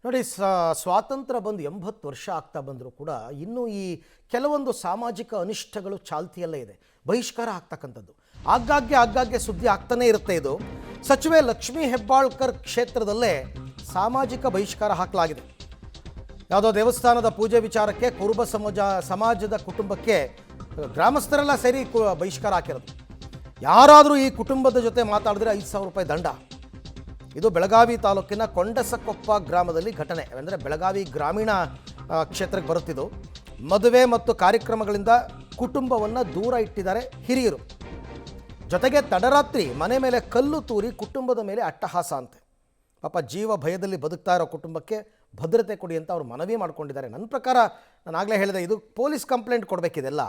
ನೋಡಿ, ಸ್ವಾತಂತ್ರ್ಯ ಬಂದು 80 ವರ್ಷ ಆಗ್ತಾ ಬಂದರೂ ಕೂಡ ಇನ್ನೂ ಈ ಕೆಲವೊಂದು ಸಾಮಾಜಿಕ ಅನಿಷ್ಟಗಳು ಚಾಲ್ತಿಯಲ್ಲೇ ಇದೆ. ಬಹಿಷ್ಕಾರ ಆಗ್ತಕ್ಕಂಥದ್ದು ಆಗಾಗ್ಗೆ ಸುದ್ದಿ ಆಗ್ತಾನೇ ಇರುತ್ತೆ. ಇದು ಸಚಿವೆ ಲಕ್ಷ್ಮೀ ಹೆಬ್ಬಾಳ್ಕರ್ ಕ್ಷೇತ್ರದಲ್ಲೇ ಸಾಮಾಜಿಕ ಬಹಿಷ್ಕಾರ ಹಾಕಲಾಗಿದೆ. ಯಾವುದೋ ದೇವಸ್ಥಾನದ ಪೂಜೆ ವಿಚಾರಕ್ಕೆ ಕುರುಬ ಸಮಾಜದ ಕುಟುಂಬಕ್ಕೆ ಗ್ರಾಮಸ್ಥರೆಲ್ಲ ಸೇರಿ ಬಹಿಷ್ಕಾರ ಹಾಕಿರೋದು. ಯಾರಾದರೂ ಈ ಕುಟುಂಬದ ಜೊತೆ ಮಾತಾಡಿದ್ರೆ 5,000 ರೂಪಾಯಿ ದಂಡ. ಇದು ಬೆಳಗಾವಿ ತಾಲೂಕಿನ ಕೊಂಡಸಕೊಪ್ಪ ಗ್ರಾಮದಲ್ಲಿ ಘಟನೆ. ಅಂದರೆ ಬೆಳಗಾವಿ ಗ್ರಾಮೀಣ ಕ್ಷೇತ್ರಕ್ಕೆ ಬರುತ್ತಿದ್ದು, ಮದುವೆ ಮತ್ತು ಕಾರ್ಯಕ್ರಮಗಳಿಂದ ಕುಟುಂಬವನ್ನು ದೂರ ಇಟ್ಟಿದ್ದಾರೆ ಹಿರಿಯರು. ಜೊತೆಗೆ ತಡರಾತ್ರಿ ಮನೆ ಮೇಲೆ ಕಲ್ಲು ತೂರಿ ಕುಟುಂಬದ ಮೇಲೆ ಅಟ್ಟಹಾಸ ಅಂತೆ. ಪಾಪ ಜೀವ ಭಯದಲ್ಲಿ ಬದುಕ್ತಾ ಇರೋ ಕುಟುಂಬಕ್ಕೆ ಭದ್ರತೆ ಕೊಡಿ ಅಂತ ಅವರು ಮನವಿ ಮಾಡ್ಕೊಂಡಿದ್ದಾರೆ. ನನ್ನ ಪ್ರಕಾರ ನಾನು ಆಗಲೇ ಹೇಳಿದೆ, ಇದು ಪೊಲೀಸ್ ಕಂಪ್ಲೇಂಟ್ ಕೊಡಬೇಕಿದೆಲ್ಲ.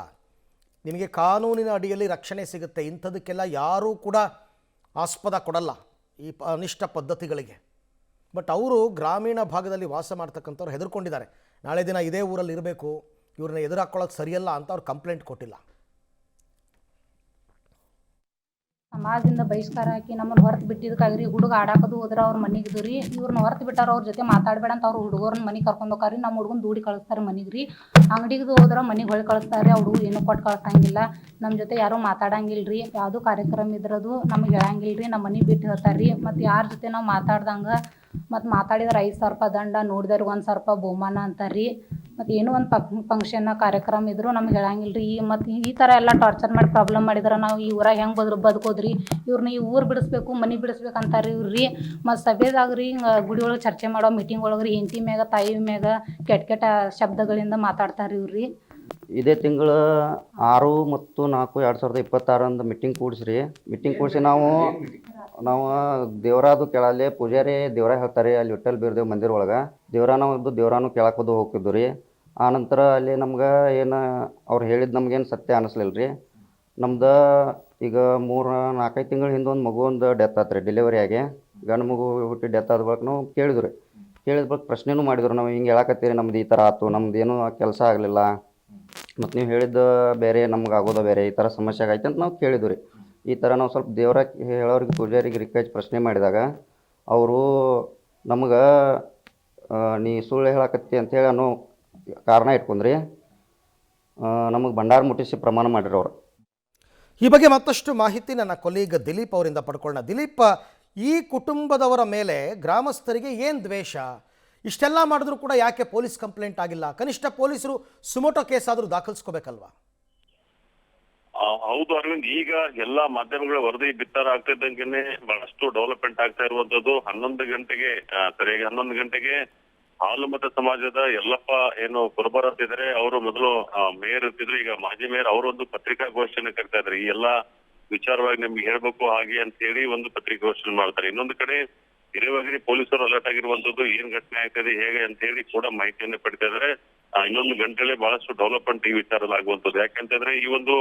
ನಿಮಗೆ ಕಾನೂನಿನ ಅಡಿಯಲ್ಲಿ ರಕ್ಷಣೆ ಸಿಗುತ್ತೆ. ಇಂಥದಕ್ಕೆಲ್ಲ ಯಾರೂ ಕೂಡ ಆಸ್ಪದ ಕೊಡಲ್ಲ ಈ ಅನಿಷ್ಟ ಪದ್ಧತಿಗಳಿಗೆ. ಬಟ್ ಅವರು ಗ್ರಾಮೀಣ ಭಾಗದಲ್ಲಿ ವಾಸ ಮಾಡ್ತಕ್ಕಂಥವ್ರು ಹೆದರ್ಕೊಂಡಿದ್ದಾರೆ. ನಾಳೆ ದಿನ ಇದೇ ಊರಲ್ಲಿ ಇರಬೇಕು, ಇವ್ರನ್ನ ಎದುರಾಕೊಳ್ಳೋದು ಸರಿಯಲ್ಲ ಅಂತ ಅವ್ರು ಕಂಪ್ಲೇಂಟ್ ಕೊಟ್ಟಿಲ್ಲ. ಸಮಾಜದಿಂದ ಬಹಿಷ್ಕಾರ ಹಾಕಿ ನಮ್ಮನ್ನು ಹೊರತು ಬಿಟ್ಟಿದ್ದಕ್ಕಾಗ್ರಿ ಹುಡುಗ ಆಡಾಕೋದು ಹೋದ್ರೆ ಅವ್ರ ಮನೆಗೆ ರೀ, ಇವ್ರನ್ನ ಹೊರತು ಬಿಟ್ಟಾರ, ಅವ್ರ ಜೊತೆ ಮಾತಾಡಬೇಡ ಅಂತ ಅವ್ರು ಹುಡುಗರನ್ನ ಮನೆಗೆ ಕರ್ಕೊಂಡು ಹೋಗ್ರಿ. ನಮ್ಮ ಹುಡುಗನ ದೂಡಿ ಕಳಿಸ್ತಾರೆ ಮನೆಗೆ ರೀ. ಅಂಗಡಿಗೆ ಹೋದ್ರೆ ಮನೆಗೆ ಹೊಳಿ ಕಳಿಸ್ತಾರೆ. ಆ ಹುಡುಗ ಏನೂ ಕೊಟ್ಟು ಕಳ್ಸಂಗಿಲ್ಲ. ನಮ್ಮ ಜೊತೆ ಯಾರೂ ಮಾತಾಡಂಗಿಲ್ಲ ರೀ. ಯಾವುದೂ ಕಾರ್ಯಕ್ರಮ ಇದ್ರದು ನಮಗೆ ಹೇಳಂಗಿಲ್ಲ ರೀ. ನಮ್ಮ ಮನೆ ಬಿಟ್ಟು ಹೇಳ್ತಾರೆ ರೀ. ಮತ್ತು ಯಾರ ಜೊತೆ ನಾವು ಮಾತಾಡ್ದಂಗೆ ಮತ್ತು ಮಾತಾಡಿದ್ರೆ 5,000 ರೂಪಾಯಿ ದಂಡ, ನೋಡಿದ್ರೆ 1,000 ರೂಪಾಯಿ ಬಹುಮಾನ ಅಂತಾರೆ ರೀ. ಮತ್ತು ಏನೋ ಒಂದು ಫಂಕ್ಷನ್ ಕಾರ್ಯಕ್ರಮ ಇದ್ದರೂ ನಮ್ಗೆ ಹೇಳಂಗಿಲ್ಲ ರೀ. ಮತ್ತು ಈ ಥರ ಎಲ್ಲ ಟಾರ್ಚರ್ ಮಾಡಿ ಪ್ರಾಬ್ಲಮ್ ಮಾಡಿದ್ರೆ ನಾವು ಈ ಊರಾಗ ಹೆಂಗೆ ಬದುಕೋದ್ರಿ? ಇವ್ರನ್ನ ಈ ಊರು ಬಿಡಿಸ್ಬೇಕು, ಮನೆ ಬಿಡಿಸ್ಬೇಕು ಅಂತಾರೆ ಇವ್ರು ರೀ. ಮತ್ತು ಸಭೆದಾಗ ರೀ ಗುಡಿ ಒಳಗೆ ಚರ್ಚೆ ಮಾಡೋ ಮೀಟಿಂಗ್ ಒಳಗೆ ರೀ ಹೆಂಡತಿ ಮ್ಯಾಗ ತಾಯಿ ಮ್ಯಾಗ ಕೆಟ್ಟ ಶಬ್ದಗಳಿಂದ ಮಾತಾಡ್ತಾರೆ ಇವ್ರು ರೀ. ಇದೇ ತಿಂಗಳು 6 ಮತ್ತು 4, 2026 ಮೀಟಿಂಗ್ ಕೂಡಿಸ್ರಿ. ಮೀಟಿಂಗ್ ಕೂಡಿಸಿ ನಾವು ದೇವರಾದು ಕೇಳಲ್ಲಿ ಪೂಜಾರಿ ದೇವರ ಹೇಳ್ತಾರೆ ಅಲ್ಲಿ ವಿಠ್ಠಲ್ ಬೀರ್ದೇವ್ ಮಂದಿರ ಒಳಗೆ ದೇವರಾನು ಕೇಳಕ್ಕೆ ಹೋಗಿದ್ದು ರೀ. ಆ ನಂತರ ಅಲ್ಲಿ ನಮ್ಗೆ ಏನು ಅವ್ರು ಹೇಳಿದ್ದು ನಮ್ಗೇನು ಸತ್ಯ ಅನ್ನಿಸ್ಲಿಲ್ಲ ರೀ. ನಮ್ದು ಈಗ 3-4 ತಿಂಗಳ ಹಿಂದೆ ಒಂದು ಮಗು ಡೆತ್ ಆಯ್ತು ರೀ, ಡೆಲಿವರಿ ಆಗಿ ಗಂಡು ಮಗು ಹುಟ್ಟಿ ಡೆತ್ ಆದ ಬಳಿಕ ನಾವು ಕೇಳಿದ್ರು. ಕೇಳಿದ ಬಳಿಕ ಪ್ರಶ್ನೆನೂ ಮಾಡಿದ್ರು, ನಾವು ಹಿಂಗೆ ಹೇಳಕತ್ತೀರಿ, ನಮ್ದು ಈ ಥರ ಆಯ್ತು, ನಮ್ದು ಏನೂ ಕೆಲಸ ಆಗಲಿಲ್ಲ, ಮತ್ತು ನೀವು ಹೇಳಿದ್ದು ಬೇರೆ, ನಮ್ಗೆ ಆಗೋದು ಬೇರೆ, ಈ ಥರ ಸಮಸ್ಯೆ ಆಗೈತೆ ಅಂತ ನಾವು ಕೇಳಿದ್ವಿ ರೀ. ಈ ಥರ ನಾವು ಸ್ವಲ್ಪ ದೇವರ ಹೇಳೋರಿಗೆ ಪೂಜಾರಿಗೆ ರಿಕ್ವೆಸ್ಟ್ ಪ್ರಶ್ನೆ ಮಾಡಿದಾಗ ಅವರು ನಮ್ಗೆ ನೀ ಸುಳ್ಳು ಹೇಳಕತ್ತಿ ಅಂಥೇಳಿ ಅನ್ನೋ ಕಾರಣ ಇಟ್ಕೊಂಡ್ರಿ ನಮಗೆ ಭಂಡಾರ ಮುಟ್ಟಿಸಿ ಪ್ರಮಾಣ ಮಾಡಿರಿ ಅವರು. ಈ ಬಗ್ಗೆ ಮತ್ತಷ್ಟು ಮಾಹಿತಿ ನನ್ನ ಕೊಲೀಗ್ ದಿಲೀಪ್ ಅವರಿಂದ ಪಡ್ಕೊಳ್ಳೋಣ. ದಿಲೀಪ್, ಈ ಕುಟುಂಬದವರ ಮೇಲೆ ಗ್ರಾಮಸ್ಥರಿಗೆ ಏನು ದ್ವೇಷ? ಇಷ್ಟೆಲ್ಲ ಮಾಡಿದ್ರು ಕೂಡ ಯಾಕೆ ಪೊಲೀಸ್ ಕಂಪ್ಲೇಂಟ್ ಆಗಿಲ್ಲ? ಕನಿಷ್ಠ ಪೊಲೀಸರು ಸುಮೋಟೋ ಕೇಸ್ ಆದರೂ ದಾಖಲಿಸ್ಕೋಬೇಕಲ್ವಾ? ಹೌದು ಅರವಿಂದ್, ಈಗ ಎಲ್ಲಾ ಮಾಧ್ಯಮಗಳ ವರದಿ ಬಿತ್ತರ ಆಗ್ತಿದ್ದಂಗೆನೆ ಬಹಳಷ್ಟು ಡೆವಲಪ್ಮೆಂಟ್ ಆಗ್ತಾ ಇರುವಂತದ್ದು. 11 ಗಂಟೆಗೆ ಸರಿಯಾಗಿ 11 ಗಂಟೆಗೆ ಹಾಲು ಮತ ಸಮಾಜದ ಯಲ್ಲಪ್ಪ ಏನು ಕುರುಬರ್ ಅಂತಿದ್ದಾರೆ, ಅವರು ಮೊದಲು ಮೇಯರ್ ಇರ್ತಿದ್ರು, ಈಗ ಮಾಜಿ ಮೇಯರ್, ಅವರು ಒಂದು ಪತ್ರಿಕಾಗೋಷ್ಠಿಯನ್ನು ಕರಿತಾ ಇದ್ದಾರೆ. ಈ ಎಲ್ಲಾ ವಿಚಾರವಾಗಿ ನಿಮ್ಗೆ ಹೇಳ್ಬೇಕು ಹಾಗೆ ಅಂತ ಹೇಳಿ ಒಂದು ಪತ್ರಿಕಾಗೋಷ್ಠಿ ಮಾಡ್ತಾರೆ. ಇನ್ನೊಂದು ಕಡೆ ಹಿರಿಯವಾಗಿ ಪೊಲೀಸರು ಅಲರ್ಟ್ ಆಗಿರುವಂತದ್ದು, ಏನ್ ಘಟನೆ ಆಗ್ತದೆ ಹೇಗೆ ಅಂತ ಹೇಳಿ ಕೂಡ ಮಾಹಿತಿಯನ್ನು ಪಡಿತಾ ಇದ್ದಾರೆ. 11 ಗಂಟೆಲೆ ಬಹಳಷ್ಟು ಡೆವಲಪ್ಮೆಂಟ್ ಈ ವಿಚಾರದಲ್ಲಿ ಆಗುವಂತದ್ದು. ಯಾಕೆಂತಂದ್ರೆ ಈ ಒಂದು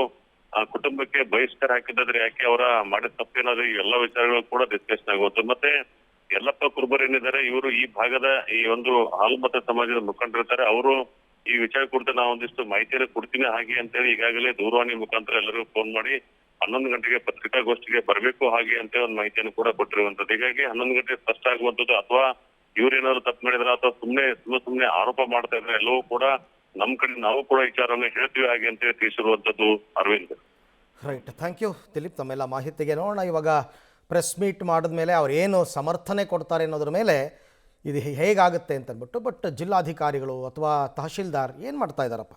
ಕುಟುಂಬಕ್ಕೆ ಬಹಿಷ್ಕಾರ ಹಾಕಿದ್ರೆ ಯಾಕೆ, ಅವರ ಮಾಡಿದ ತಪ್ಪೇನಾದ್ರು ಈ ಎಲ್ಲಾ ವಿಚಾರಗಳು ಕೂಡ ಡಿಸ್ಕಷನ್ ಆಗುವಂಥದ್ದು. ಮತ್ತೆ ಯಲ್ಲಪ್ಪ ಕುರುಬರ್ ಏನಿದ್ದಾರೆ, ಇವರು ಈ ಭಾಗದ ಈ ಒಂದು ಹಾಲು ಮತ ಸಮಾಜದ ಮುಖಂಡರಿರ್ತಾರೆ. ಅವರು ಈ ವಿಚಾರ ಕುರಿತು ನಾವು ಒಂದಿಷ್ಟು ಮಾಹಿತಿಯನ್ನು ಕೊಡ್ತೀನಿ ಹಾಗೆ ಅಂತ ಹೇಳಿ ಈಗಾಗಲೇ ದೂರವಾಣಿ ಮುಖಾಂತರ ಎಲ್ಲರಿಗೂ ಫೋನ್ ಮಾಡಿ 11 ಗಂಟೆಗೆ ಪತ್ರಿಕಾಗೋಷ್ಠಿಗೆ ಬರಬೇಕು ಹಾಗೆ ಅಂತ ಒಂದು ಮಾಹಿತಿಯನ್ನು ಕೂಡ ಕೊಟ್ಟಿರುವಂತದ್ದು. ಹೀಗಾಗಿ 11 ಗಂಟೆ ಸ್ಪಷ್ಟ ಆಗುವಂಥದ್ದು, ಅಥವಾ ಇವ್ರೇನಾದ್ರು ತಪ್ಪು ಮಾಡಿದ್ರ ಅಥವಾ ಸುಮ್ಮನೆ ಆರೋಪ ಮಾಡ್ತಾ ಇದ್ರೆ ಎಲ್ಲವೂ ಕೂಡ ನಮ್ಮ ಕಡೆ ನಾವು ಕೂಡ ವಿಚಾರವನ್ನು ಹೇಳ್ತೀವಿ ಹಾಗೆ ಅಂತ ಹೇಳಿ ತಿಳಿಸಿರುವಂತದ್ದು. Arvind, right, thank you Dilip ತಮ್ಮೆಲ್ಲ ಮಾಹಿತಿಗೆ. ನೋಡೋಣ ಇವಾಗ ಪ್ರೆಸ್ ಮೀಟ್ ಮಾಡಿದ್ಮೇಲೆ ಅವ್ರು ಏನು ಸಮರ್ಥನೆ ಕೊಡ್ತಾರೆ ಅನ್ನೋದ್ರ ಮೇಲೆ ಇದು ಹೇಗಾಗುತ್ತೆ ಅಂತಂದ್ಬಿಟ್ಟು. ಬಟ್ ಜಿಲ್ಲಾಧಿಕಾರಿಗಳು ಅಥವಾ ತಹಶೀಲ್ದಾರ್ ಏನು ಮಾಡ್ತಾ ಇದ್ದಾರಪ್ಪ?